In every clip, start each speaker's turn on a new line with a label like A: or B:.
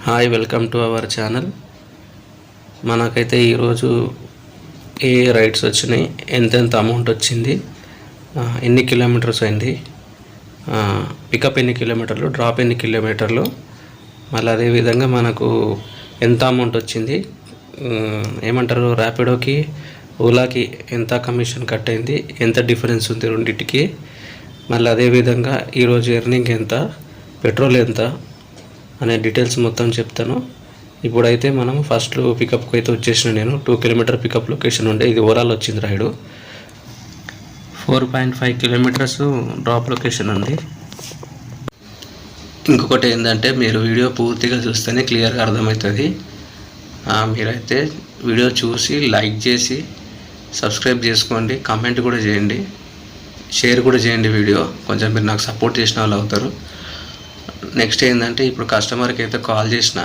A: Hi, welcome to our channel. మనకైతే ఈరోజు ఏ rides వచ్చినాయి, ఎంతెంత అమౌంట్ వచ్చింది, ఎన్ని కిలోమీటర్స్ అయింది, పికప్ ఎన్ని కిలోమీటర్లు, డ్రాప్ ఎన్ని కిలోమీటర్లు, మళ్ళీ అదేవిధంగా మనకు ఎంత అమౌంట్ వచ్చింది, ఏమంటారు ర్యాపిడోకి ఓలాకి ఎంత కమిషన్ కట్ అయింది, ఎంత డిఫరెన్స్ ఉంది రెండింటికి, మళ్ళీ అదేవిధంగా ఈరోజు ఎర్నింగ్ ఎంత, పెట్రోల్ ఎంత అనే డీటెయిల్స్ మొత్తం చెప్తాను. ఇప్పుడైతే మనం ఫస్ట్ పికప్కి అయితే వచ్చేసిన నేను 2 కిలోమీటర్ పికప్ లొకేషన్ ఉండే, ఇది ఓవరాల్ వచ్చింది రైడు. 4.5 కిలోమీటర్స్ డ్రాప్ లొకేషన్ ఉంది. ఇంకొకటి ఏంటంటే మీరు వీడియో పూర్తిగా చూస్తేనే క్లియర్గా అర్థమవుతుంది. మీరైతే వీడియో చూసి లైక్ చేసి సబ్స్క్రైబ్ చేసుకోండి, కామెంట్ కూడా చేయండి, షేర్ కూడా చేయండి. వీడియో కొంచెం మీరు నాకు సపోర్ట్ చేసిన వాళ్ళు అవుతారు. నెక్స్ట్ ఏంటంటే ఇప్పుడు కస్టమర్కి అయితే కాల్ చేసిన,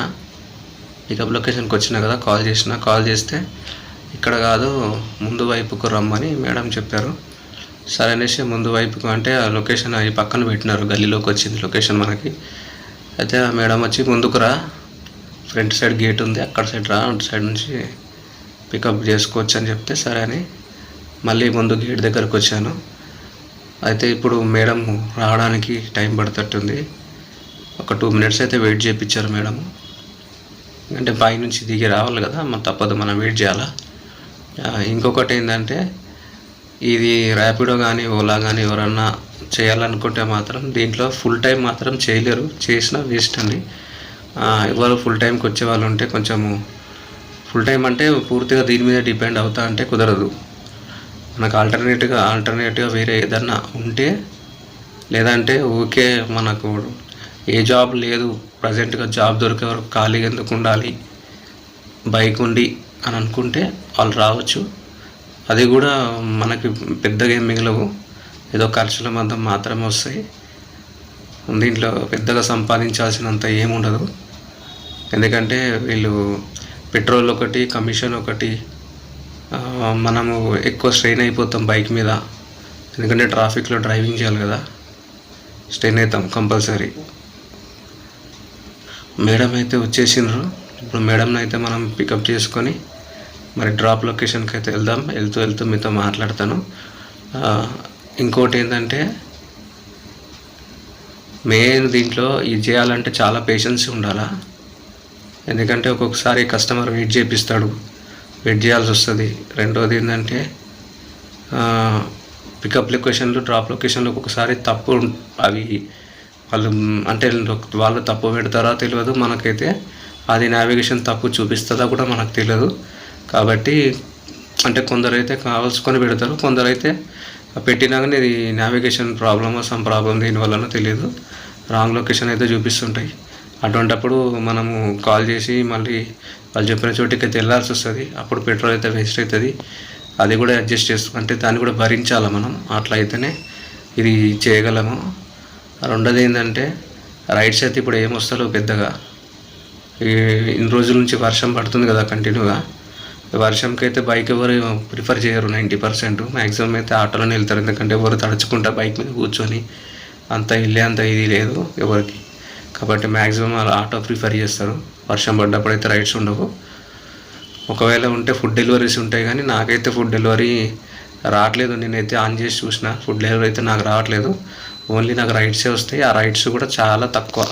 A: పికప్ లొకేషన్కి వచ్చినా కదా, కాల్ చేస్తే ఇక్కడ కాదు ముందు వైపుకు రమ్మని మేడం చెప్పారు. సరే అనేసి ముందు వైపుకు అంటే ఆ లొకేషన్ అవి పక్కన పెట్టినారు, గల్లీలోకి వచ్చింది లొకేషన్ మనకి. అయితే ఆ మేడం వచ్చి ముందుకు రా, ఫ్రంట్ సైడ్ గేట్ ఉంది అక్కడ సైడ్ రా, అటు సైడ్ నుంచి పికప్ చేసుకోవచ్చు అని చెప్తే సరే అని మళ్ళీ ముందు గేట్ దగ్గరకు వచ్చాను. అయితే ఇప్పుడు మేడం రావడానికి టైం పడుతుంది. ఒక 2 మినిట్స్ అయితే వెయిట్ చేయించారు మేడం. అంటే పైనుంచి దిగి రావాలి కదా, మన తప్పదు, మనం వెయిట్ చేయాలా. ఇంకొకటి ఏంటంటే ఇది ర్యాపిడో కానీ ఓలా కానీ ఎవరన్నా చేయాలనుకుంటే మాత్రం దీంట్లో ఫుల్ టైం మాత్రం చేయలేరు, చేసినా వేస్ట్ అండి. ఎవరు ఫుల్ టైంకి వచ్చే వాళ్ళు ఉంటే కొంచెము, ఫుల్ టైం అంటే పూర్తిగా దీని మీద డిపెండ్ అవుతా అంటే కుదరదు. మనకు ఆల్టర్నేటివ్గా వేరే ఏదన్నా ఉంటే, లేదంటే ఓకే మనకు ఏ జాబ్ లేదు ప్రజెంట్గా, జాబ్ దొరికే వరకు ఖాళీగా ఎందుకు ఉండాలి, బైక్ ఉండి అని అనుకుంటే వాళ్ళు రావచ్చు. అది కూడా మనకి పెద్దగా ఏం మిగలవు, ఏదో ఖర్చుల మందం మాత్రమే వస్తాయి. దీంట్లో పెద్దగా సంపాదించాల్సినంత ఏముండదు. ఎందుకంటే వీళ్ళు పెట్రోల్ ఒకటి, కమిషన్ ఒకటి, మనము ఎక్కువ స్ట్రెయిన్ అయిపోతాం బైక్ మీద. ఎందుకంటే ట్రాఫిక్లో డ్రైవింగ్ చేయాలి కదా, స్ట్రెయిన్ అవుతాం కంపల్సరీ. మేడం అయితే వచ్చేసినారు. ఇప్పుడు మేడంని అయితే మనం పికప్ చేసుకొని మరి డ్రాప్ లొకేషన్కి అయితే వెళ్దాం. వెళ్తూ మీతో మాట్లాడతాను. ఇంకోటి ఏంటంటే మెయిన్ దీంట్లో ఇది చేయాలంటే చాలా పేషెన్స్ ఉండాలా. ఎందుకంటే ఒక్కొక్కసారి కస్టమర్ వెయిట్ చేయాల్సి వస్తుంది. రెండోది ఏంటంటే పికప్ లొకేషన్లు, డ్రాప్ లొకేషన్లు ఒక్కొక్కసారి తప్పు అవి వాళ్ళు తప్పు పెడతారా తెలియదు మనకైతే, అది నావిగేషన్ తప్పు చూపిస్తుందా కూడా మనకు తెలియదు. కాబట్టి అంటే కొందరైతే కావాల్సుకొని పెడతారు, కొందరైతే పెట్టినా కానీ ఇది నావిగేషన్ ప్రాబ్లం దీనివల్లనో తెలియదు, రాంగ్ లొకేషన్ అయితే చూపిస్తుంటాయి. అటువంటప్పుడు మనము కాల్ చేసి మళ్ళీ వాళ్ళు చెప్పిన చోటికి అయితే వెళ్ళాల్సి వస్తుంది. అప్పుడు పెట్రోల్ అయితే వేస్ట్ అవుతుంది. అది కూడా అడ్జస్ట్ అంటే దాన్ని కూడా భరించాలి మనం. అట్లా అయితేనే ఇది చేయగలము. రెండోది ఏంటంటే రైడ్స్ అయితే ఇప్పుడు ఏమొస్తలేవు పెద్దగా. ఇన్ని రోజుల నుంచి వర్షం పడుతుంది కదా కంటిన్యూగా. వర్షంకి అయితే బైక్ ఎవరు ప్రిఫర్ చేయరు, 90% మ్యాక్సిమం అయితే ఆటోలోనే వెళ్తారు. ఎందుకంటే ఎవరు తడుచుకుంటా బైక్ మీద కూర్చొని అంత ఇది లేదు ఎవరికి. కాబట్టి మ్యాక్సిమం వాళ్ళు ఆటో ప్రిఫర్ చేస్తారు. వర్షం పడ్డప్పుడు అయితే రైడ్స్ ఉండవు. ఒకవేళ ఉంటే ఫుడ్ డెలివరీస్ ఉంటాయి, కానీ నాకైతే ఫుడ్ డెలివరీ రావట్లేదు. నేనైతే ఆన్ చేసి చూసిన, ఫుడ్ డెలివరీ అయితే నాకు రావట్లేదు. ఓన్లీ నాకు రైడ్సే వస్తాయి. ఆ రైడ్స్ కూడా చాలా తక్కువ.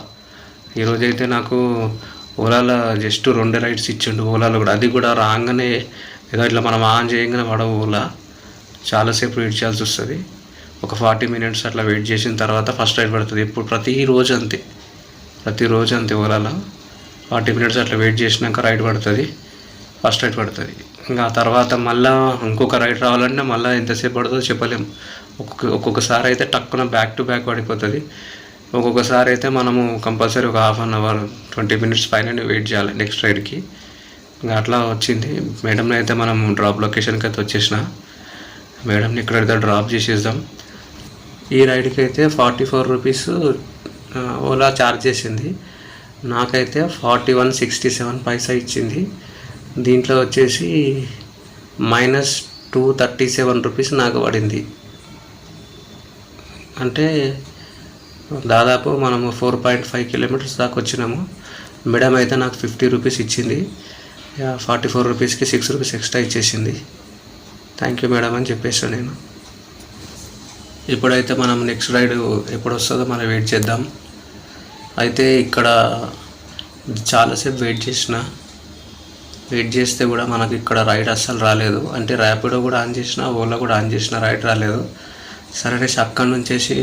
A: ఈరోజైతే నాకు ఓలాలో జస్ట్ 2 రైడ్స్ ఇచ్చిండు. ఓలాలో కూడా అది కూడా రాగానే ఏదో ఇట్లా మనం ఆన్ చేయగానే పడవు. ఓలా చాలాసేపు వెయిట్ చేయాల్సి వస్తుంది. ఒక 40 మినిట్స్ అట్లా వెయిట్ చేసిన తర్వాత ఫస్ట్ రైడ్ పడుతుంది. ఇప్పుడు ప్రతిరోజు అంతే ఓలాలో 40 మినిట్స్ అట్లా వెయిట్ చేసినాక రైడ్ పడుతుంది, ఫస్ట్ రైడ్ పడుతుంది. ఇంకా తర్వాత మళ్ళీ ఇంకొక రైడ్ రావాలంటే మళ్ళీ ఎంతసేపు పడుతుందో చెప్పలేము. ఒక్కొక్కసారి అయితే టక్కున బ్యాక్ టు బ్యాక్ పడిపోతుంది. ఒక్కొక్కసారి అయితే మనము కంపల్సరీ ఒక ½ అన్ అవర్ 20 మినిట్స్ పైన వెయిట్ చేయాలి నెక్స్ట్ రైడ్కి. ఇంకా అట్లా వచ్చింది. మేడంని అయితే మనం డ్రాప్ లొకేషన్కి అయితే వచ్చేసిన. మేడంని ఇక్కడైతే డ్రాప్ చేసేద్దాం. ఈ రైడ్కి అయితే 44 రూపీస్ ఓలా ఛార్జ్ చేసింది. నాకైతే 41.67 పైసా ఇచ్చింది. దీంట్లో వచ్చేసి -237 రూపీస్ నాకు పడింది. అంటే దాదాపు మనము 4.5 కిలోమీటర్స్ దాకా వచ్చినాము. మేడం అయితే నాకు 50 రూపీస్ ఇచ్చింది, 44 రూపీస్కి 6 రూపీస్ ఎక్స్ట్రా ఇచ్చేసింది. థ్యాంక్ యూ మేడం అని చెప్పేసాను నేను. ఇప్పుడైతే మనం నెక్స్ట్ రైడ్ ఎప్పుడు వస్తుందో మనం వెయిట్ చేద్దాం. అయితే ఇక్కడ చాలాసేపు వెయిట్ చేస్తే కూడా మనకి ఇక్కడ రైడ్ అస్సలు రాలేదు. అంటే ర్యాపిడో కూడా ఆన్ చేసిన, ఓలా కూడా ఆన్ చేసిన, రైడ్ రాలేదు. సరే అక్కడి నుంచేసి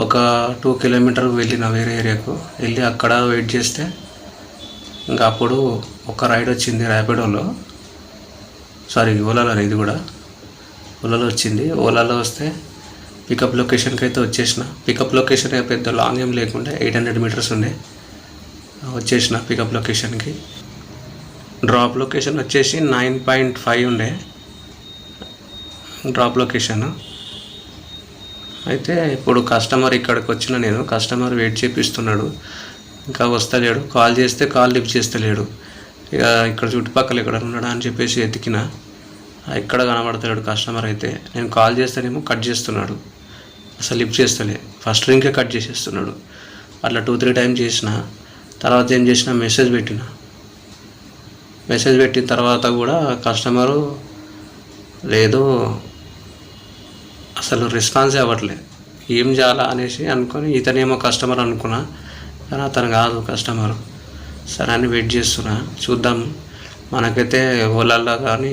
A: ఒక 2 కిలోమీటర్ వెళ్ళిన వేరే ఏరియాకు వెళ్ళి అక్కడ వెయిట్ చేస్తే ఇంకా అప్పుడు ఒక రైడ్ వచ్చింది ర్యాపిడోలో, ఓలాలో. ఇది కూడా ఓలాలో వచ్చింది. ఓలాలో వస్తే పికప్ లొకేషన్కి అయితే వచ్చేసిన. పికప్ లొకేషన్ పెద్ద లాంగ్ ఏం లేకుండా 800 మీటర్స్ ఉండే. వచ్చేసిన పికప్ లొకేషన్కి. డ్రాప్ లొకేషన్ వచ్చేసి 9.5 ఉండే డ్రాప్ లొకేషన్. అయితే ఇప్పుడు కస్టమర్ ఇక్కడికి వచ్చిన నేను, కస్టమర్ వెయిట్ చేపిస్తున్నాడు, ఇంకా వస్తలేడు. కాల్ చేస్తే కాల్ లిఫ్ట్ చేస్తలేడు. ఇక ఇక్కడ చుట్టుపక్కల ఎక్కడ ఉన్నాడా అని చెప్పేసి ఎతికిన, ఇక్కడ కనబడతాడు కస్టమర్. అయితే నేను కాల్ చేస్తేనేమో కట్ చేస్తున్నాడు, అసలు లిఫ్ట్ చేస్తలే. ఫస్ట్ రింగ్కే కట్ చేసేస్తున్నాడు. అట్లా 2-3 టైమ్స్ చేసిన. తర్వాత ఏం చేసిన, మెసేజ్ పెట్టిన తర్వాత కూడా కస్టమరు లేదు, అసలు రెస్పాన్సే అవ్వట్లేదు. ఏం చేయాలా అనేసి అనుకొని ఇతనేమో కస్టమర్ అనుకున్నా, కానీ అతను కాదు కస్టమరు. సరే అని వెయిట్ చేస్తున్నా, చూద్దాం. మనకైతే ఓలాలో కానీ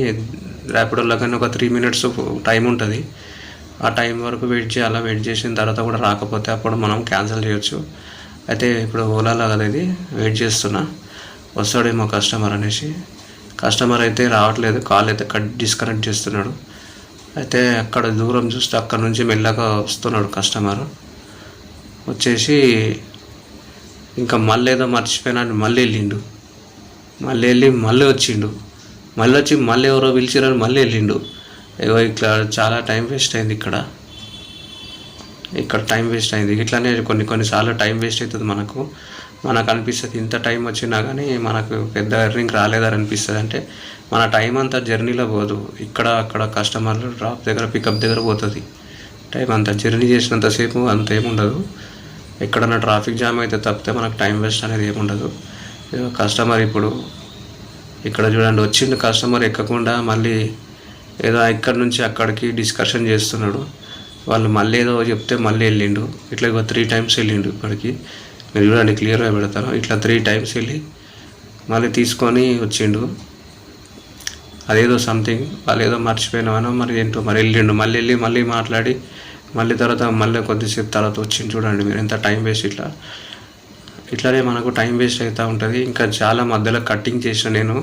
A: ర్యాపిడోలో కానీ ఒక 3 మినిట్స్ టైం ఉంటుంది. ఆ టైం వరకు వెయిట్ చేయాలా. వెయిట్ చేసిన తర్వాత కూడా రాకపోతే అప్పుడు మనం క్యాన్సిల్ చేయొచ్చు. అయితే ఇప్పుడు ఓలాలో కదా ఇది, వెయిట్ చేస్తున్నా వస్తాడేమో కస్టమర్ అనేసి. కస్టమర్ అయితే రావట్లేదు, కాల్ అయితే డిస్కనెక్ట్ చేస్తున్నాడు. అయితే అక్కడ దూరం చూస్తే అక్కడ నుంచి మెల్లగా వస్తున్నాడు కస్టమర్. వచ్చేసి ఇంకా మళ్ళీ ఏదో మర్చిపోయినా మళ్ళీ వచ్చిండు. మళ్ళీ వచ్చి మళ్ళీ ఎవరో పిలిచిరని మళ్ళీ వెళ్ళిండు. ఇట్లా చాలా టైం వేస్ట్ అయింది. ఇక్కడ టైం వేస్ట్ అయింది. ఇట్లానే కొన్నిసార్లు టైం వేస్ట్ అవుతుంది. మనకు అనిపిస్తుంది ఇంత టైం వచ్చినా కానీ మనకు పెద్ద ఎర్నింగ్ రాలేదని అనిపిస్తుంది. అంటే మన టైం అంతా జర్నీలో పోదు, అక్కడ కస్టమర్లు డ్రాప్ దగ్గర పికప్ దగ్గర పోతుంది టైం అంతా. జర్నీ చేసినంతసేపు అంత ఏముండదు. ఎక్కడన్నా ట్రాఫిక్ జామ్ అయితే తప్పితే మనకు టైం వేస్ట్ అనేది ఏముండదు. కస్టమర్ ఇప్పుడు ఇక్కడ చూడండి వచ్చిండు, కస్టమర్ ఎక్కకుండా మళ్ళీ ఏదో ఇక్కడి నుంచి అక్కడికి డిస్కషన్ చేస్తున్నాడు. వాళ్ళు మళ్ళీ ఏదో చెప్తే మళ్ళీ వెళ్ళిండు. ఇట్లా 3 టైమ్స్ వెళ్ళిండు. ఇప్పటికి మీరు చూడండి, క్లియర్గా పెడతాను. ఇట్లా 3 టైమ్స్ వెళ్ళి మళ్ళీ తీసుకొని వచ్చిండు. అదేదో సంథింగ్ వాళ్ళు ఏదో మర్చిపోయినామనో మరి ఏంటో మరి వెళ్ళిండు. మళ్ళీ మాట్లాడి మళ్ళీ తర్వాత మళ్ళీ కొద్దిసేపు తర్వాత వచ్చిండు. చూడండి మీరు ఎంత టైం వేస్ట్. ఇట్లానే మనకు టైం వేస్ట్ అవుతూ ఉంటుంది. ఇంకా చాలా మధ్యలో కట్టింగ్ చేసిన నేను,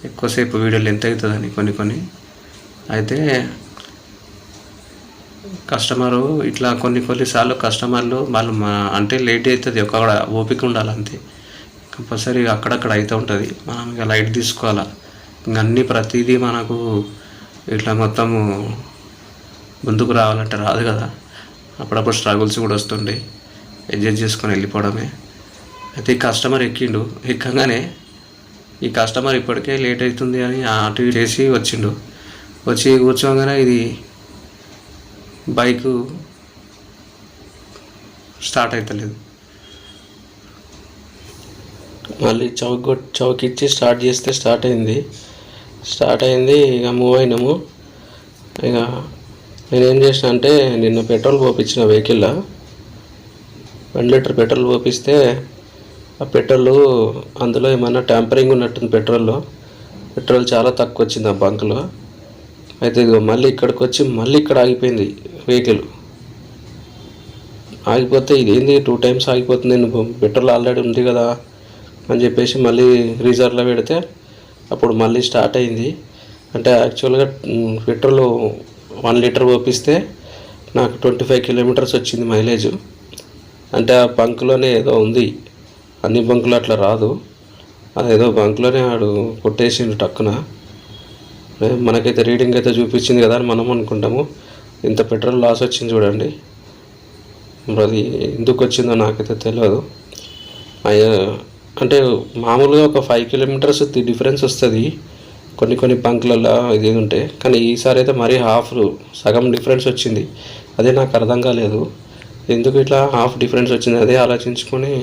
A: ఎక్కువసేపు వీడియోలు ఎంత అవుతుందని కొన్ని. అయితే కస్టమరు ఇట్లా కొన్నిసార్లు కస్టమర్లు వాళ్ళు అంటే లేట్ అవుతుంది, ఒక ఓపిక ఉండాలి అంతే. కంపల్సరీ అక్కడక్కడ అవుతూ ఉంటుంది. మనం ఇక లైట్ తీసుకోవాలా. ఇంక ప్రతిదీ మనకు ఇట్లా మొత్తము ముందుకు రావాలంటే రాదు కదా. అప్పుడప్పుడు స్ట్రగుల్స్ కూడా వస్తుండే, అడ్జస్ట్ చేసుకొని వెళ్ళిపోవడమే. అయితే ఈ కస్టమర్ ఎక్కగానే ఈ కస్టమర్ ఇప్పటికే లేట్ అవుతుంది అని అటు చేసి వచ్చిండు. వచ్చి కూర్చోగానే ఇది బైకు స్టార్ట్ అవుతలేదు. మళ్ళీ చౌక్ ఇచ్చి స్టార్ట్ చేస్తే స్టార్ట్ అయింది. ఇక మూవ్ అయినాము. ఇక నేనేం చేసిన అంటే నిన్న పెట్రోల్ పోపించిన వెహికల్లో 1 లీటర్ పెట్రోల్ పోపిస్తే ఆ పెట్రోల్ అందులో ఏమన్నా ట్యాంపరింగ్ ఉన్నట్టుంది. పెట్రోల్ చాలా తక్కువ వచ్చింది ఆ బంక్లో. అయితే ఇదిగో మళ్ళీ ఇక్కడికి వచ్చి మళ్ళీ ఇక్కడ ఆగిపోయింది వెహికల్. ఆగిపోతే ఇదేంది 2 టైమ్స్ ఆగిపోతుంది, పెట్రోల్ ఆల్రెడీ ఉంది కదా అని చెప్పేసి మళ్ళీ రీజర్వ్లో పెడితే అప్పుడు మళ్ళీ స్టార్ట్ అయింది. అంటే యాక్చువల్గా పెట్రోల్ 1 లీటర్ పోపిస్తే నాకు 25 కిలోమీటర్స్ వచ్చింది మైలేజ్. అంటే ఆ బంక్లోనే ఏదో ఉంది, అన్ని బంకులు అట్లా రాదు. అదేదో బంక్లోనే ఆడు కొట్టేసిండు టక్కున. మనకైతే రీడింగ్ అయితే చూపించింది కదా అని మనం అనుకుంటాము. ఇంత పెట్రోల్ లాస్ వచ్చింది చూడండి. అది ఎందుకు వచ్చిందో నాకైతే తెలియదు. అంటే మామూలుగా ఒక 5 కిలోమీటర్స్ డిఫరెన్స్ వస్తుంది కొన్ని బంకులలో ఇది ఉంటే, కానీ ఈసారి అయితే మరీ సగం డిఫరెన్స్ వచ్చింది. అదే నాకు అర్థం కాలేదు ఎందుకు ఇట్లా హాఫ్ డిఫరెన్స్ వచ్చింది. అదే ఆలోచించుకొని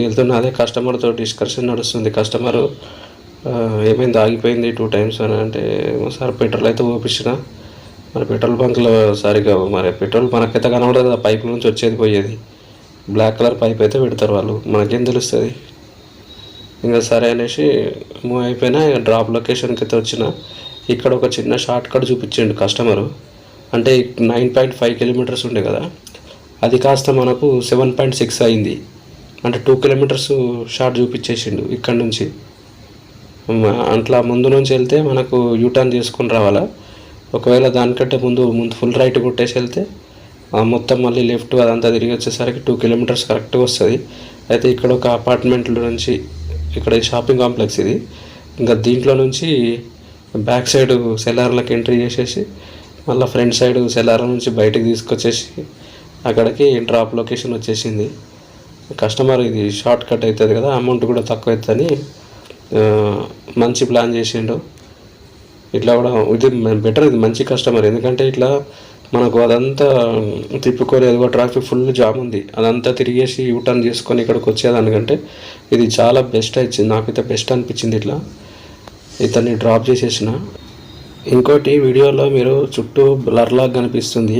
A: వెళ్తున్న అదే కస్టమర్తో డిస్కషన్ నడుస్తుంది. కస్టమరు ఏమైంది ఆగిపోయింది 2 times అని అంటే, సార్ పెట్రోల్ అయితే పోపించిన, మరి పెట్రోల్ బంక్లో సరిగ్గా మరి పెట్రోల్ మనకైతే కనబడదు కదా, పైప్ నుంచి వచ్చేది పోయేది, బ్లాక్ కలర్ పైప్ అయితే పెడతారు వాళ్ళు, మనకేం తెలుస్తుంది. ఇంకా సరే అనేసి మూవ్ అయిపోయినా. ఇక డ్రాప్ లొకేషన్కి అయితే వచ్చిన. ఇక్కడ ఒక చిన్న షార్ట్ కట్ చూపించిండు కస్టమరు. అంటే 9.5 kilometers ఉండే కదా, అది కాస్త మనకు 7.6 అయింది. అంటే 2 kilometers షార్ట్ చూపించేసిండు ఇక్కడ నుంచి. అట్లా ముందు నుంచి వెళ్తే మనకు యూటర్న్ చేసుకొని రావాలా. ఒకవేళ దానికంటే ముందు ఫుల్ రైట్ కొట్టేసి వెళ్తే మొత్తం మళ్ళీ లెఫ్ట్ అదంతా తిరిగి వచ్చేసరికి 2 kilometers కరెక్ట్గా వస్తుంది. అయితే ఇక్కడ ఒక అపార్ట్మెంట్లో నుంచి, ఇక్కడ షాపింగ్ కాంప్లెక్స్ ఇది, ఇంకా దీంట్లో నుంచి బ్యాక్ సైడ్ సెల్లార్లకు ఎంట్రీ చేసేసి మళ్ళీ ఫ్రంట్ సైడ్ సెల్లార్ నుంచి బయటకు తీసుకొచ్చేసి అక్కడికి డ్రాప్ లొకేషన్ వచ్చేసింది. కస్టమర్ ఇది షార్ట్ కట్ అవుతుంది కదా, అమౌంట్ కూడా తక్కువ అవుతుందని మంచి ప్లాన్ చేసిండు. ఇట్లా కూడా ఇది బెటర్, ఇది మంచి కస్టమర్. ఎందుకంటే ఇట్లా మనకు అదంతా తిప్పుకొని, అది కూడా ట్రాఫిక్ ఫుల్ జామ్ ఉంది, అదంతా తిరిగేసి యూటర్న్ చేసుకొని ఇక్కడికి వచ్చేదానికంటే ఇది చాలా బెస్ట్ ఇచ్చింది. నాకైతే బెస్ట్ అనిపించింది. ఇట్లా ఇతన్ని డ్రాప్ చేసేసిన. ఇంకోటి వీడియోలో మీరు చుట్టూ బ్లర్ లాగా కనిపిస్తుంది,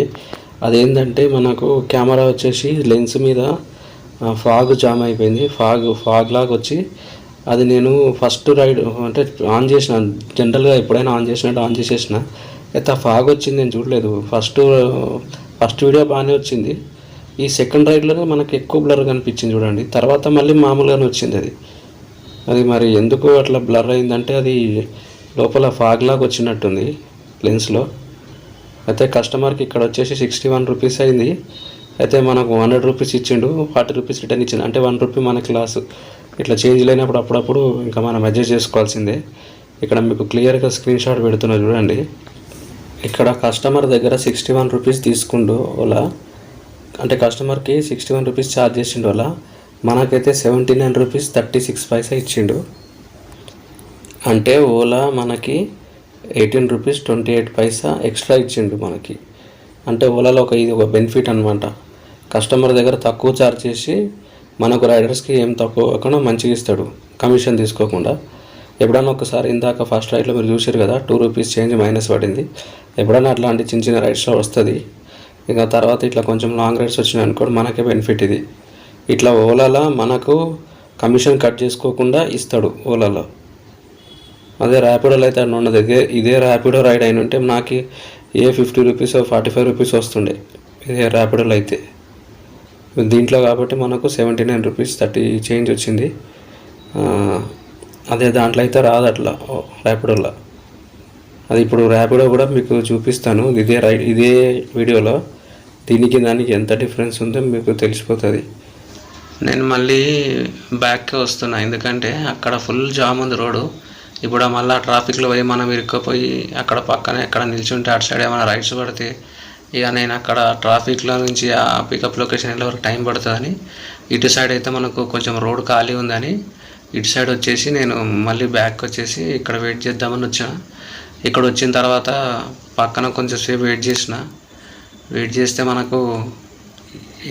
A: అదేంటంటే మనకు కెమెరా వచ్చేసి లెన్స్ మీద ఫాగ్ జామ్ అయిపోయింది. ఫాగ్ లాగా వచ్చి అది నేను ఫస్ట్ రైడ్ అంటే ఆన్ చేసిన, జనరల్గా ఎప్పుడైనా ఆన్ చేసినట్టు ఆన్ చేసేసిన. అయితే ఆ ఫాగ్ వచ్చింది, నేను చూడలేదు. ఫస్ట్ వీడియో బాగానే వచ్చింది. ఈ సెకండ్ రైడ్లోనే మనకు ఎక్కువ బ్లర్ కనిపించింది చూడండి. తర్వాత మళ్ళీ మామూలుగానే వచ్చింది అది మరి ఎందుకు అట్లా బ్లర్ అయిందంటే అది లోపల ఫాగ్ లాగా వచ్చినట్టుంది లెన్స్లో. అయితే కస్టమర్కి ఇక్కడ వచ్చేసి 61 rupees అయింది. అయితే మనకు 100 rupees ఇచ్చిండు, 40 rupees రిటర్న్ ఇచ్చిండు. అంటే 1 rupee మనకి లాస్. ఇట్లా చేంజ్ లేనప్పుడు అప్పుడప్పుడు ఇంకా మనం అడ్జస్ట్ చేసుకోవాల్సిందే. ఇక్కడ మీకు క్లియర్గా స్క్రీన్ షాట్ పెడుతున్నా చూడండి. ఇక్కడ కస్టమర్ దగ్గర 61 rupees తీసుకుండు ఓలా. అంటే కస్టమర్కి 61 rupees ఛార్జ్ చేసిండు ఓలా, మనకైతే 79 rupees 36 paisa ఇచ్చిండు. అంటే ఓలా మనకి 18 rupees 28 paisa ఎక్స్ట్రా ఇచ్చిండు మనకి. అంటే ఓలాలో ఇది ఒక బెనిఫిట్ అనమాట. కస్టమర్ దగ్గర తక్కువ ఛార్జ్ చేసి మనకు రైడర్స్కి ఏం తక్కువ కాకుండా మంచిగా ఇస్తాడు, కమిషన్ తీసుకోకుండా. ఎప్పుడన్నా ఒకసారి ఇందాక ఫస్ట్ రైడ్లో మీరు చూసారు కదా, 2 rupees చేంజ్ మైనస్ పడింది. ఎప్పుడన్నా అట్లాంటి చిన్న చిన్న రైడ్స్లో వస్తుంది. ఇంకా తర్వాత ఇట్లా కొంచెం లాంగ్ రైడ్స్ వచ్చినాయి అనుకోండి, మనకే బెనిఫిట్ ఇది. ఇట్లా ఓలాలో మనకు కమిషన్ కట్ చేసుకోకుండా ఇస్తాడు ఓలాలో. అదే ర్యాపిడోలో అయితే అన్న ఉన్నది. ఇదే ర్యాపిడో రైడ్ అయిన ఉంటే నాకు 50 rupees 45 rupees వస్తుండే ఇదే ర్యాపిడోలో అయితే. దీంట్లో కాబట్టి మనకు 79 rupees 30 చేంజ్ వచ్చింది. అదే దాంట్లో అయితే రాదు అట్లా ర్యాపిడోలో. అది ఇప్పుడు ర్యాపిడో కూడా మీకు చూపిస్తాను ఇదే వీడియోలో. దీనికి దానికి ఎంత డిఫరెన్స్ ఉందో మీకు తెలిసిపోతుంది. నేను మళ్ళీ బ్యాక్కి వస్తున్నా, ఎందుకంటే అక్కడ ఫుల్ జామ్ ఉంది రోడ్డు. ఇప్పుడు మళ్ళీ ట్రాఫిక్లో పోయి మనం ఇరుక్కుపోయి అక్కడ పక్కన ఎక్కడ నిల్చుంటే అటు సైడ్ ఏమైనా రైడ్స్ పడితే ఇక నేను అక్కడ ట్రాఫిక్లో నుంచి ఆ పికప్ లొకేషన్ వెళ్ళే వరకు టైం పడుతుందని ఇటు సైడ్ అయితే మనకు కొంచెం రోడ్ ఖాళీ ఉందని ఇటు సైడ్ వచ్చేసి నేను మళ్ళీ బ్యాక్ వచ్చేసి ఇక్కడ వెయిట్ చేద్దామని వచ్చాను. ఇక్కడ వచ్చిన తర్వాత పక్కన కొంచెం సేపు వెయిట్ చేస్తే మనకు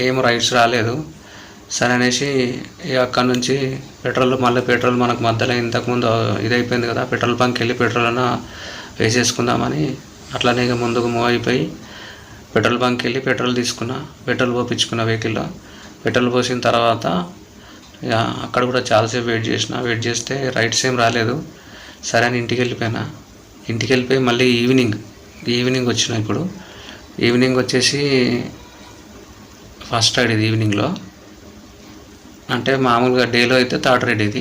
A: ఏం రైడ్స్ రాలేదు. సరే అనేసి అక్కడ నుంచి మళ్ళీ పెట్రోల్ మనకు మధ్యలో ఇంతకుముందు ఇదైపోయింది కదా, పెట్రోల్ బంక్కి వెళ్ళి పెట్రోల్ అన్న వేసేసుకుందామని అట్లానే ఇక ముందుకు మూవ్ అయిపోయి పెట్రోల్ బంక్కి వెళ్ళి పెట్రోల్ తీసుకున్నా. పెట్రోల్ పోపించుకున్న వెహికల్లో. పెట్రోల్ పోసిన తర్వాత ఇక అక్కడ కూడా చాలాసేపు వెయిట్ చేస్తే రైడ్స్ ఏం రాలేదు. సరే అని ఇంటికి వెళ్ళిపోయి మళ్ళీ ఈవినింగ్ వచ్చిన. ఇప్పుడు ఈవినింగ్ వచ్చేసి ఫస్ట్ రైడ్ ఇది. ఈవినింగ్లో అంటే మామూలుగా డేలో అయితే థర్డ్ రైడ్ ఇది.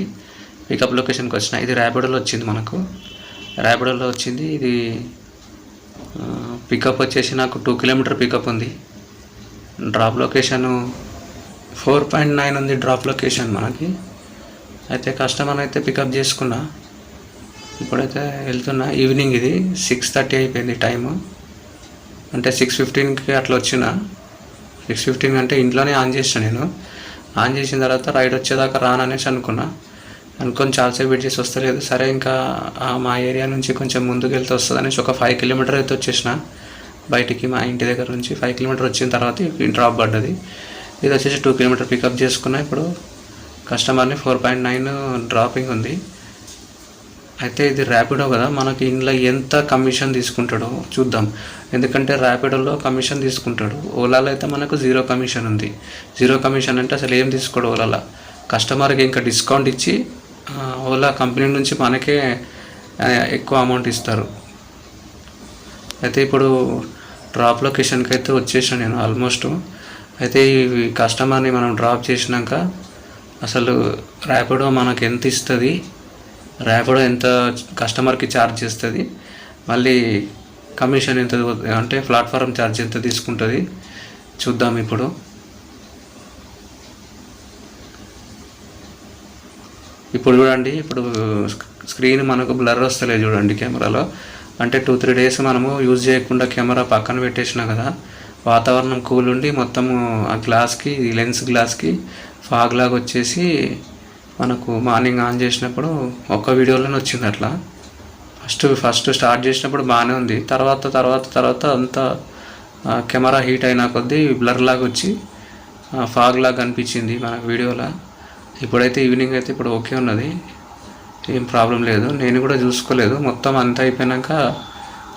A: పికప్ లొకేషన్కి వచ్చిన. ఇది ర్యాపిడోలో వచ్చింది మనకు. ఇది పికప్ వచ్చేసి నాకు 2 kilometer పికప్ ఉంది. డ్రాప్ లొకేషన్ 4.9 ఉంది డ్రాప్ లొకేషన్ మనకి. అయితే కస్టమర్ అయితే పికప్ చేసుకున్నా. ఇప్పుడైతే వెళ్తున్నా. ఈవినింగ్ ఇది 6:30 అయిపోయింది టైము. అంటే 6:15కి అట్లా వచ్చిన. 6:15 అంటే ఇంట్లోనే ఆన్ చేసాను నేను. ఆన్ చేసిన తర్వాత రైడ్ వచ్చేదాకా రాననేసి అనుకొని చాలాసేపు వెయిట్ చేసి వస్తలేదు. సరే ఇంకా మా ఏరియా నుంచి కొంచెం ముందుకు వెళ్తే వస్తుంది అనేసి ఒక 5 kilometer అయితే వచ్చేసిన బయటికి. మా ఇంటి దగ్గర నుంచి 5 kilometer వచ్చిన తర్వాత డ్రాప్ పడ్డది. ఇది వచ్చేసి 2 kilometer పికప్ చేసుకున్నా. ఇప్పుడు కస్టమర్ని 4.9 డ్రాపింగ్ ఉంది. అయితే ఇది ర్యాపిడో కదా, మనకి ఇందులో ఎంత కమిషన్ తీసుకుంటాడో చూద్దాం. ఎందుకంటే ర్యాపిడోలో కమిషన్ తీసుకుంటాడు, ఓలాలో అయితే మనకు 0 కమిషన్ ఉంది. 0 కమిషన్ అంటే అసలు ఏం తీసుకోడు ఓలాలో. కస్టమర్కి ఇంకా డిస్కౌంట్ ఇచ్చి ఓలా కంపెనీ నుంచి మనకే ఎక్కువ అమౌంట్ ఇస్తారు. అయితే ఇప్పుడు డ్రాప్ లొకేషన్కి అయితే వచ్చేసాను నేను ఆల్మోస్ట్. అయితే ఈ కస్టమర్ని మనం డ్రాప్ చేసినాక అసలు ర్యాపిడో మనకు ఎంత ఇస్తుంది, ర్యాపిడో ఎంత కస్టమర్కి ఛార్జ్ చేస్తుంది, మళ్ళీ కమిషన్ ఎంత అంటే ప్లాట్ఫారం ఛార్జ్ ఎంత తీసుకుంటుంది చూద్దాం. ఇప్పుడు చూడండి, ఇప్పుడు స్క్రీన్ మనకు బ్లర్ వస్తలేదు చూడండి కెమెరాలో. అంటే 2-3 డేస్ మనము యూజ్ చేయకుండా కెమెరా పక్కన పెట్టేసినా కదా, వాతావరణం కూల్ ఉండి మొత్తము ఆ గ్లాస్కి, లెన్స్ గ్లాస్కి ఫాగ్ లాగా వచ్చేసి మనకు మార్నింగ్ ఆన్ చేసినప్పుడు ఒక్క వీడియోలోనే వచ్చింది అట్లా. ఫస్ట్ స్టార్ట్ చేసినప్పుడు బాగానే ఉంది, తర్వాత అంతా కెమెరా హీట్ అయినా కొద్దీ బ్లర్ లాగా వచ్చి ఫాగ్ లాగా కనిపించింది మనకు వీడియోలో. ఇప్పుడైతే ఈవినింగ్ అయితే ఇప్పుడు ఓకే ఉన్నది, ఏం ప్రాబ్లం లేదు. నేను కూడా చూసుకోలేదు, మొత్తం అంతా అయిపోయాక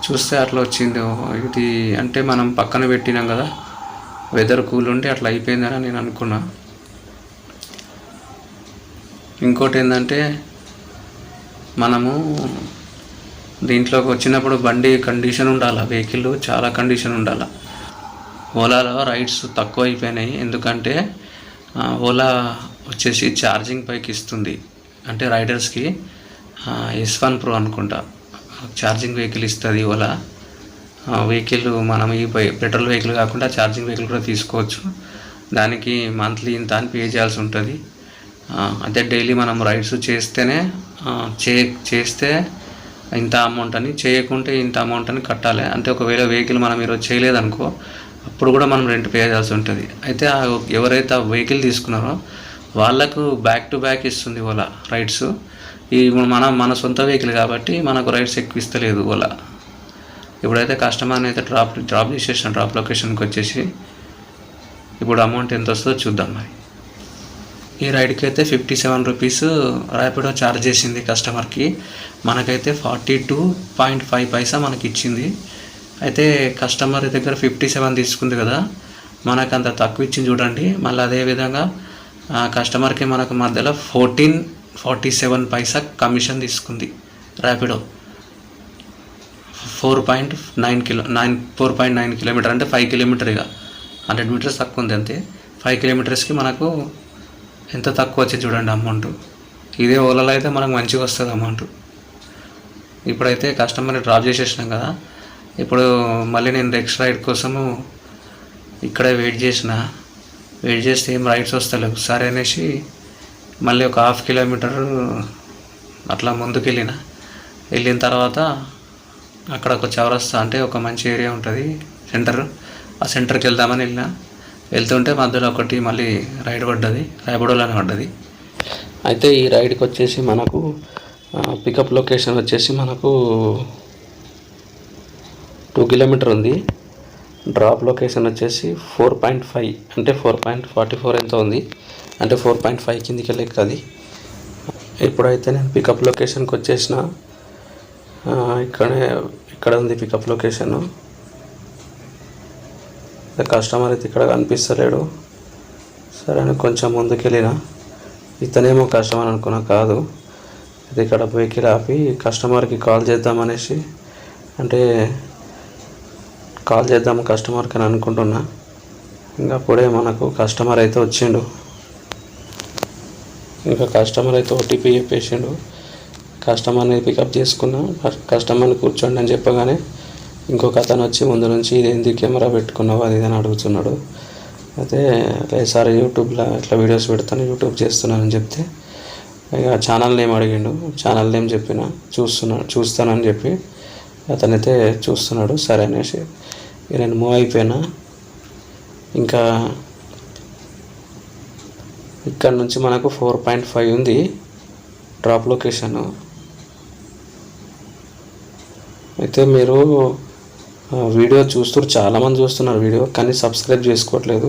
A: చూస్తే అట్లా వచ్చింది. ఇది అంటే మనం పక్కన పెట్టినాం కదా, వెదర్ కూల్ ఉండి అట్లా అయిపోయిందని నేను అనుకున్నా. ఇంకోటి ఏంటంటే మనము దీంట్లోకి వచ్చినప్పుడు బండి కండిషన్ ఉండాలి, వెహికల్ చాలా కండిషన్ ఉండాలి. ఓలాలో రైడ్స్ తక్కువ అయిపోయినాయి, ఎందుకంటే ఓలా వచ్చేసి ఛార్జింగ్ పైకి ఇస్తుంది. అంటే రైడర్స్కి S1 Pro అనుకుంటా ఛార్జింగ్ వెహికల్ ఇస్తుంది ఓలా. వెహికల్ మనం ఈ పెట్రోల్ వెహికల్ కాకుండా ఛార్జింగ్ వెహికల్ కూడా తీసుకోవచ్చు. దానికి మంత్లీ ఇంత అని పే చేయాల్సి ఉంటుంది. అదే డైలీ మనం రైడ్స్ చేస్తేనే చేస్తే ఇంత అమౌంట్ అని, చేయకుంటే ఇంత అమౌంట్ అని కట్టాలి. అంటే ఒకవేళ వెహికల్ మనం ఈరోజు చేయలేదనుకో, అప్పుడు కూడా మనం రెంట్ పే చేయాల్సి ఉంటుంది. అయితే ఎవరైతే ఆ వెహికల్ తీసుకున్నారో వాళ్ళకు బ్యాక్ టు బ్యాక్ ఇస్తుంది ఓలా రైడ్స్. ఈ మన సొంత వెహికల్ కాబట్టి మనకు రైడ్స్ ఎక్కువ ఇస్తలేదు ఓలా. ఇప్పుడైతే కస్టమర్ని అయితే డ్రాప్ చేసేసిన డ్రాప్ లొకేషన్కి వచ్చేసి ఇప్పుడు అమౌంట్ ఎంత వస్తుందో చూద్దాం. మరి ఈ రైడ్కి అయితే 57 రూపీస్ ర్యాపిడో ఛార్జ్ చేసింది కస్టమర్కి, మనకైతే 42.5 పైసా మనకి ఇచ్చింది. అయితే కస్టమర్ దగ్గర 57 తీసుకుంది కదా, మనకు అంత తక్కువ ఇచ్చింది చూడండి. మళ్ళీ అదేవిధంగా కస్టమర్కి మనకు మధ్యలో 14.47 పైసా కమిషన్ తీసుకుంది ర్యాపిడో. 4.9 కిలోమీటర్ అంటే 5 కిలోమీటర్, ఇక 100 మీటర్స్ తక్కువ ఉంది అంతే. 5 కిలోమీటర్స్కి మనకు ఎంత తక్కువ వచ్చింది చూడండి అమౌంట్. ఇదే ఓలాలో అయితే మనకు మంచిగా వస్తుంది అమౌంట్. ఇప్పుడైతే కస్టమర్ని డ్రాప్ చేసేసినాం కదా, ఇప్పుడు మళ్ళీ నేను నెక్స్ట్ రైడ్ కోసము ఇక్కడే వెయిట్ చేస్తే ఏం రైడ్స్ వస్తలేవు. సరే అనేసి మళ్ళీ ఒక 1/2 కిలోమీటర్ అట్లా ముందుకు వెళ్ళిన తర్వాత అక్కడ ఒక చౌరస్తా అంటే ఒక మంచి ఏరియా ఉంటుంది సెంటర్, ఆ సెంటర్కి వెళ్దామని వెళ్తుంటే మధ్యలో ఒకటి మళ్ళీ రైడ్ పడ్డది, ర్యాపిడోలోనే పడ్డది. అయితే ఈ రైడ్కి వచ్చేసి మనకు పికప్ లొకేషన్ వచ్చేసి మనకు 2 కిలోమీటర్ ఉంది. డ్రాప్ లొకేషన్ వచ్చేసి 4.5 అంటే 4.44 ఎంత ఉంది, అంటే 4.5 కిందికి లెక్క అది. ఇప్పుడైతే నేను పికప్ లొకేషన్కి వచ్చేసిన, ఇక్కడ ఉంది పికప్ లొకేషను. కస్టమర్ అయితే ఇక్కడ కనిపిస్తలేడు. సరే అని కొంచెం ముందుకు ఇతనేమో కస్టమర్ అనుకున్నా, కాదు. ఇది ఇక్కడ వెహికల్ ఆపి కస్టమర్కి కాల్ చేద్దామనేసి, అంటే కాల్ చేద్దాం కస్టమర్కి అని అనుకుంటున్నా. ఇంకా అప్పుడే మనకు కస్టమర్ అయితే వచ్చిండు. ఇంకా కస్టమర్ అయితే ఓటీపీ చెప్పేసిండు. కస్టమర్ని పికప్ చేసుకున్నా, కస్టమర్ని కూర్చోండి అని చెప్పగానే ఇంకొక అతను వచ్చి ముందు నుంచి ఇది ఎందుకు కెమెరా పెట్టుకున్నావు అది అని అడుగుతున్నాడు. అయితే లేదు సార్ యూట్యూబ్లో ఇట్లా వీడియోస్ పెడతాను, యూట్యూబ్ చేస్తున్నానని చెప్తే ఇక ఛానల్ నేమ్ అడిగిండు. ఛానల్ నేమ్ చెప్పిన చూస్తానని చెప్పి అతనైతే చూస్తున్నాడు. సరే అనేసి నేను మూవ్ అయిపోయినా. ఇంకా ఇక్కడ నుంచి మనకు 4.5 ఉంది డ్రాప్ లొకేషను. అయితే మీరు వీడియో చాలామంది చూస్తున్నారు వీడియో, కానీ సబ్స్క్రైబ్ చేసుకోవట్లేదు.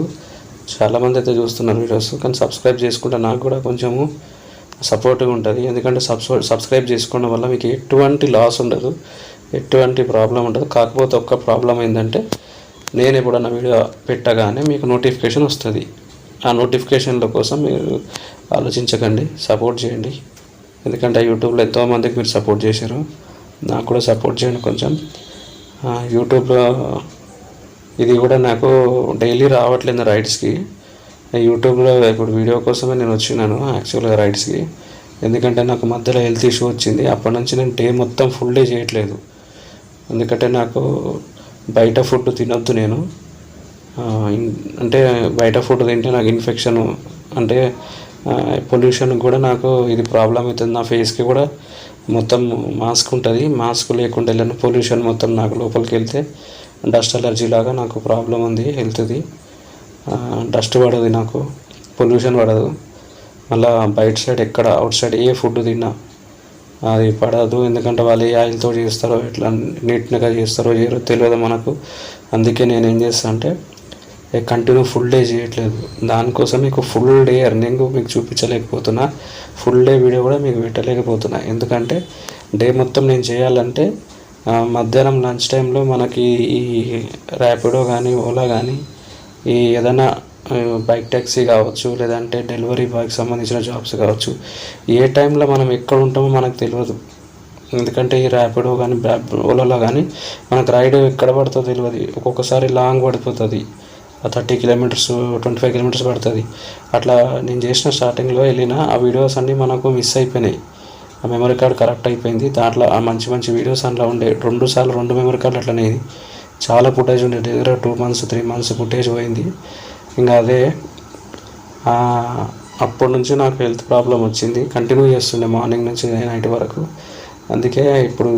A: చాలామంది అయితే చూస్తున్నారు వీడియోస్, కానీ సబ్స్క్రైబ్ చేసుకుంటే నాకు కూడా కొంచెము సపోర్ట్గా ఉంటుంది. ఎందుకంటే సబ్స్క్రైబ్ చేసుకోవడం వల్ల మీకు ఎటువంటి లాస్ ఉండదు, ఎటువంటి ప్రాబ్లం ఉండదు. కాకపోతే ఒక్క ప్రాబ్లం ఏంటంటే నేను ఎప్పుడన్నా వీడియో పెట్టగానే మీకు నోటిఫికేషన్ వస్తుంది. ఆ నోటిఫికేషన్ల కోసం మీరు ఆలోచించకండి, సపోర్ట్ చేయండి. ఎందుకంటే యూట్యూబ్లో ఎంతోమందికి మీరు సపోర్ట్ చేశారు, నాకు కూడా సపోర్ట్ చేయండి కొంచెం. యూట్యూబ్లో ఇది కూడా నాకు డైలీ రావట్లేదు రైడ్స్కి. యూట్యూబ్లో ఇప్పుడు వీడియో కోసమే నేను వచ్చినాను యాక్చువల్గా రైడ్స్కి. ఎందుకంటే నాకు మధ్యలో హెల్త్ ఇష్యూ వచ్చింది. అప్పటి నుంచి నేను డే మొత్తం ఫుల్ డే చేయట్లేదు. ఎందుకంటే నాకు బయట ఫుడ్ తినొద్దు నేను. అంటే బయట ఫుడ్ తింటే నాకు ఇన్ఫెక్షన్, అంటే పొల్యూషన్ కూడా నాకు ఇది ప్రాబ్లం అవుతుంది. నా ఫేస్కి కూడా మొత్తం మాస్క్ ఉంటుంది, మాస్క్ లేకుండా వెళ్ళిన పొల్యూషన్ మొత్తం నాకు లోపలికి వెళ్తే డస్ట్ అలర్జీ లాగా నాకు ప్రాబ్లం ఉంది హెల్త్ది. డస్ట్ పడదు నాకు, పొల్యూషన్ పడదు. మళ్ళీ బయట సైడ్ ఎక్కడ అవుట్ సైడ్ ఏ ఫుడ్ తిన్నా అది పడదు. ఎందుకంటే వాళ్ళు ఏ ఆయిల్తో చేస్తారో, ఎట్లా నీట్గా చేస్తారో చేయరో తెలియదు మనకు. అందుకే నేను ఏం చేస్తాను అంటే కంటిన్యూ ఫుల్ డే చేయట్లేదు. దానికోసం మీకు ఫుల్ డే ఎర్నింగ్ మీకు చూపించలేకపోతున్నా, ఫుల్ డే వీడియో కూడా మీకు పెట్టలేకపోతున్నా. ఎందుకంటే డే మొత్తం నేను చేయాలంటే మధ్యాహ్నం లంచ్ టైంలో మనకి ఈ ర్యాపిడో కానీ ఓలా కానీ ఈ ఏదైనా బైక్ ట్యాక్సీ కావచ్చు, లేదంటే డెలివరీ బాయ్కి సంబంధించిన జాబ్స్ కావచ్చు, ఏ టైంలో మనం ఎక్కడ ఉంటామో మనకు తెలియదు. ఎందుకంటే ఈ ర్యాపిడో కానీ ఓలాలో కానీ మనకు రైడ్ ఎక్కడ పడుతుందో తెలియదు. ఒక్కొక్కసారి లాంగ్ పడిపోతుంది, 30 కిలోమీటర్స్ 25 కిలోమీటర్స్ పడుతుంది. అట్లా నేను చేసిన స్టార్టింగ్లో వెళ్ళిన ఆ వీడియోస్ అన్నీ మనకు మిస్ అయిపోయినాయి. ఆ మెమరీ కార్డ్ కరెక్ట్ అయిపోయింది, దాంట్లో ఆ మంచి మంచి వీడియోస్ అందులో ఉండే. 2 మెమరీ కార్డులు అట్లనే. చాలా ఫుటేజ్ ఉండే, దగ్గర 2 months 3 months ఫుటేజ్ పోయింది. ఇంకా అదే అప్పటి నుంచి నాకు హెల్త్ ప్రాబ్లం వచ్చింది. కంటిన్యూ చేస్తుండే మార్నింగ్ నుంచి నైట్ వరకు. అందుకే ఇప్పుడు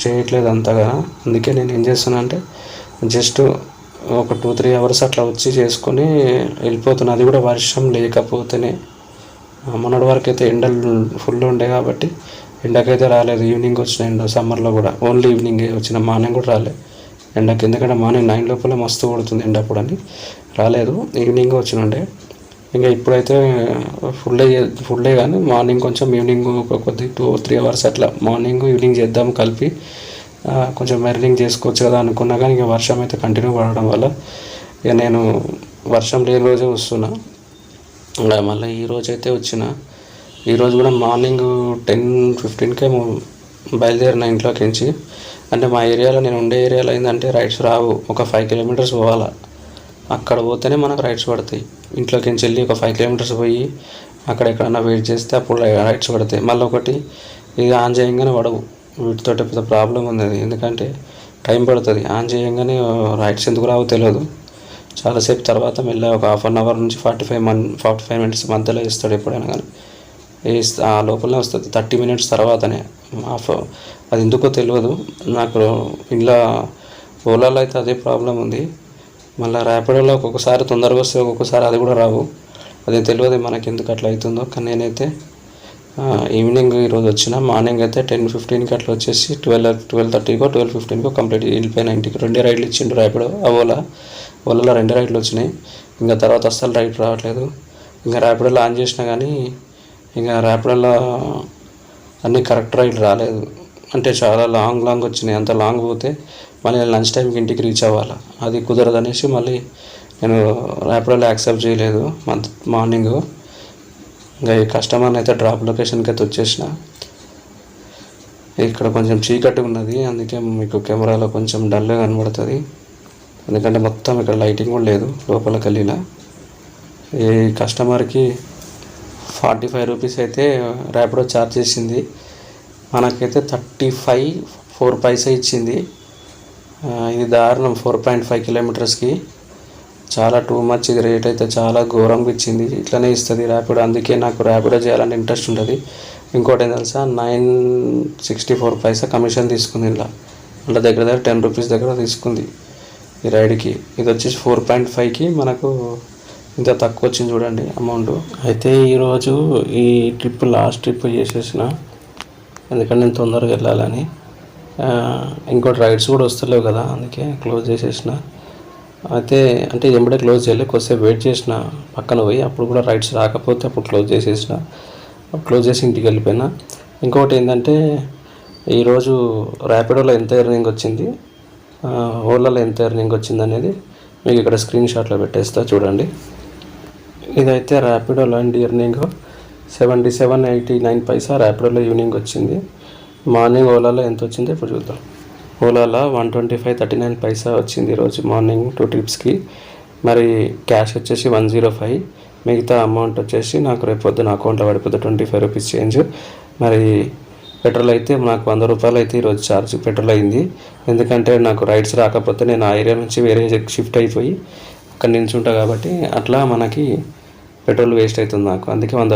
A: చేయట్లేదు అంతగా. అందుకే నేను ఏం చేస్తున్నా అంటే జస్ట్ ఒక 2-3 hours అట్లా వచ్చి చేసుకొని వెళ్ళిపోతున్నా. అది కూడా వర్షం లేకపోతేనే. మొన్నటి వరకు అయితే ఎండలు ఫుల్ ఉండే కాబట్టి ఎండకైతే రాలేదు. ఈవినింగ్ వచ్చిన ఎండ, సమ్మర్లో కూడా ఓన్లీ ఈవినింగే వచ్చిన, మార్నింగ్ కూడా రాలేదు ఎండకి. ఎందుకంటే మార్నింగ్ 9 లోపలే మస్తు కొడుతుంది ఎండ, అప్పుడు అని రాలేదు. ఈవినింగ్ వచ్చినుండే. ఇంకా ఇప్పుడైతే ఫుల్ డే కానీ మార్నింగ్ కొంచెం, ఈవినింగ్ ఒక కొద్ది 2-3 hours అట్లా మార్నింగ్ ఈవినింగ్ చేద్దాం కలిపి, కొంచెం ఎర్నింగ్ చేసుకోవచ్చు కదా అనుకున్నా. కానీ ఇక వర్షం అయితే కంటిన్యూ పడడం వల్ల ఇక నేను వర్షం లేని రోజే వస్తున్నా. మళ్ళీ ఈరోజు అయితే వచ్చిన. ఈరోజు కూడా మార్నింగ్ 10-15కే బయలుదేరిన ఇంట్లోకి నుంచి. అంటే మా ఏరియాలో, నేను ఉండే ఏరియాలో ఏంటంటే రైడ్స్ రావు. ఒక 5 kilometers పోవాలా, అక్కడ పోతేనే మనకు రైడ్స్ పడతాయి. ఇంట్లోకి నుంచి వెళ్ళి ఒక 5 kilometers పోయి అక్కడ ఎక్కడన్నా వెయిట్ చేస్తే అప్పుడు రైడ్స్ పడతాయి. మళ్ళీ ఒకటి ఇది ఆన్ చేయంగానే పడవు. వీటితో పెద్ద ప్రాబ్లం ఉంది అది. ఎందుకంటే టైం పడుతుంది ఆన్ చేయంగానే. రైడ్స్ ఎందుకు రావో తెలియదు. చాలాసేపు తర్వాత మెల్ల ఒక 1/2 hour నుంచి 45 minutes మధ్యలో ఇస్తాడు ఎప్పుడైనా కానీ. ఆ లోపలనే వస్తుంది 30 minutes తర్వాతనే. అది ఎందుకో తెలియదు నాకు. ఇంట్లో ఓలాలో అయితే అదే ప్రాబ్లం ఉంది. మళ్ళీ ర్యాపిడోలో ఒక్కొక్కసారి తొందరగా వస్తే, ఒక్కొక్కసారి అది కూడా రావు. అది తెలియదు మనకి ఎందుకు అట్లా అవుతుందో. కానీ నేనైతే ఈవినింగ్ ఈరోజు వచ్చిన. మార్నింగ్ అయితే 10-15కి అట్లా వచ్చేసి 12:30కో 12:15కో కంప్లీట్ వెళ్ళిపోయిన ఇంటికి. 2 రైడ్లు ఇచ్చిండు ర్యాపిడో. ఓలాలో 2 రైడ్లు వచ్చినాయి. ఇంకా తర్వాత అస్సలు రైడ్ రావట్లేదు. ఇంకా ర్యాపిడోలో ఆన్ చేసినా కానీ ఇంకా ర్యాపిడోలో అన్నీ కరెక్ట్ రైడ్ రాలేదు. అంటే చాలా లాంగ్ వచ్చినాయి. అంత లాంగ్ పోతే మళ్ళీ లంచ్ టైంకి ఇంటికి రీచ్ అవ్వాలి, అది కుదరదు అనేసి మళ్ళీ నేను ర్యాపిడోలో యాక్సెప్ట్ చేయలేదు మార్నింగ్. ఇంకా ఈ కస్టమర్ని అయితే డ్రాప్ లొకేషన్కి అయితే వచ్చేసిన. ఇక్కడ కొంచెం చీకటి ఉన్నది, అందుకే మీకు కెమెరాలో కొంచెం డల్గా కనబడుతుంది. ఎందుకంటే మొత్తం ఇక్కడ లైటింగ్ కూడా లేదు లోపలికి వెళ్ళినా. ఈ కస్టమర్కి 45 rupees అయితే ర్యాపిడో ఛార్జ్ చేసింది. మనకైతే 35.4 ఇచ్చింది. ఇది దారుణం. 4.5 kilometersకి చాలా టూ మచ్. ఇది రేట్ అయితే చాలా ఘోరంగా ఇచ్చింది. ఇట్లనే ఇస్తుంది ర్యాపిడో. అందుకే నాకు ర్యాపిడో చేయాలని ఇంట్రెస్ట్ ఉంటుంది. ఇంకోటి ఏం తెలుసా, 9.64 కమిషన్ తీసుకుంది ఇలా. అంటే దగ్గర 10 rupees దగ్గర తీసుకుంది ఈ రైడ్కి. ఇది వచ్చేసి 4.5కి మనకు ఇంత తక్కువ వచ్చింది చూడండి అమౌంట్. అయితే ఈరోజు ఈ ట్రిప్ లాస్ట్ ట్రిప్ చేసేసిన, ఎందుకంటే నేను తొందరగా వెళ్ళాలని. ఇంకోటి రైడ్స్ కూడా వస్తలేవు కదా, అందుకే క్లోజ్ చేసేసిన. అయితే అంటే ఎంబడే క్లోజ్ చేయలేదు, కొద్దిసేపు వెయిట్ చేసిన పక్కన పోయి. అప్పుడు కూడా రైడ్స్ రాకపోతే అప్పుడు క్లోజ్ చేసేసిన. క్లోజ్ చేసి ఇంటికి వెళ్ళిపోయినా. ఇంకొకటి ఏంటంటే ఈరోజు ర్యాపిడోలో ఎంత ఎర్నింగ్ వచ్చింది, ఓలాలో ఎంత ఎర్నింగ్ వచ్చింది అనేది మీకు ఇక్కడ స్క్రీన్ షాట్లో పెట్టేస్తా చూడండి. ఇదైతే ర్యాపిడోలో అండి ఎర్నింగ్ 77.89 పైసా ర్యాపిడోలో ఈవినింగ్ వచ్చింది. మార్నింగ్ ఓలాలో ఎంత వచ్చిందో ఇప్పుడు చూద్దాం. ఓలాలో 125.39 పైసా వచ్చింది ఈరోజు మార్నింగ్ 2 ట్రిప్స్కి. మరి క్యాష్ వచ్చేసి 105. మిగతా అమౌంట్ వచ్చేసి నాకు రేపు పొద్దున అకౌంట్లో పడిపోతుంది 25 రూపీస్ చేంజ్. మరి పెట్రోల్ అయితే నాకు 100 రూపాయలు అయితే ఈరోజు ఛార్జ్ పెట్రోల్ అయింది. ఎందుకంటే నాకు రైడ్స్ రాకపోతే నేను ఆ ఏరియా నుంచి వేరే షిఫ్ట్ అయిపోయి అక్కడ నిల్చుంటా కాబట్టి అట్లా మనకి పెట్రోల్ వేస్ట్ అవుతుంది నాకు. అందుకే 100